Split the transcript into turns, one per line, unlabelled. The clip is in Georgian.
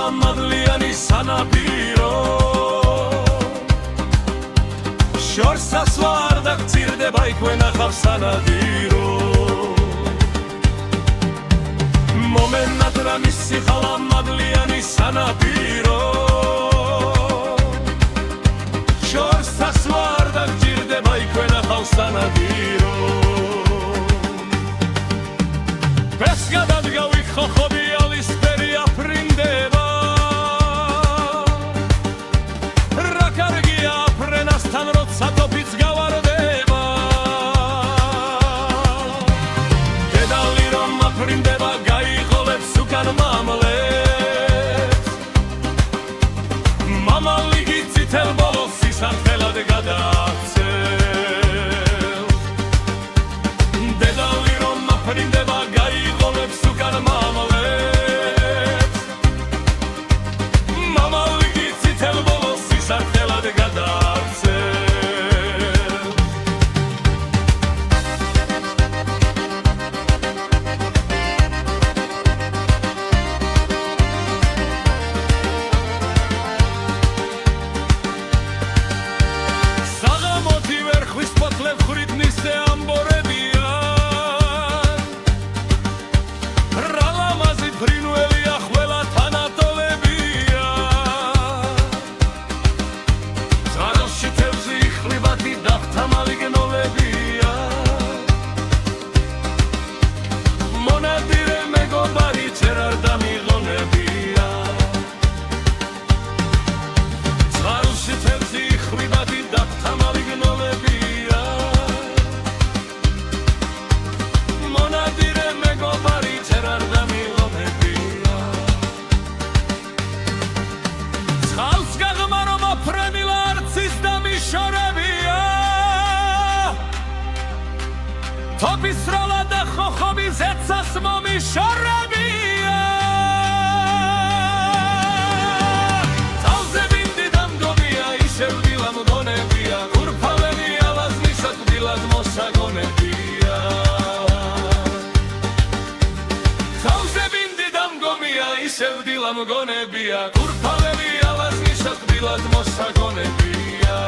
ხალამადლიანი სანაპირო შორს ასვლა არ დაგწირდება იქვე ნახავს სანადირო მომენად რა მისი ხალამადლიანი სანაპირო შორს ასვლა არ დაგწირდება იქვე ნახავს სანადირო ეს გადადგავი ხოხობი ალისფერი აფრინდება რა კარგია აფრენასთან როცა თოფიც გავარდება დედალი რომ აფრინდება გაიყოლებს უკან მამლებს მამალი გიწითელ ბოლოს სისხლად გადააქცევს დედალი რომ აფრინდება გაიყოლებს უკან მამლებს მამალი გიწითელ ბოლოს სისხლად გადააქცევს საღამოთი ვერხვის პოთლებ ხრიდნისზე ამბორებიან რა ლამაზი ფრინველია ყველა თანატოლებია ზაროში თევზი იხლიბათი დახთამალი გნოლებია მონადირე მეგობარი ჯერ არ დამიღონებია ზაროში თევზი იხლიბათი დახთამალი გნოლებია მონადირე მეგობარი ჯერ არ დამიღონებია ცხალს გაღმარობა ფრენილა არცის დამიშორებია თოფის სროლა და ხოხობი ზეცას მომიშორებია თავზე ბინდი დამგობია ისევ დილამ გონებია გურფავენი ალაზნისად დილად მოსაგონებია თავზე ბინდი დამგომია ისევ დილამ გონებია გურფავენი ალაზნისად დილად მოსაგონებია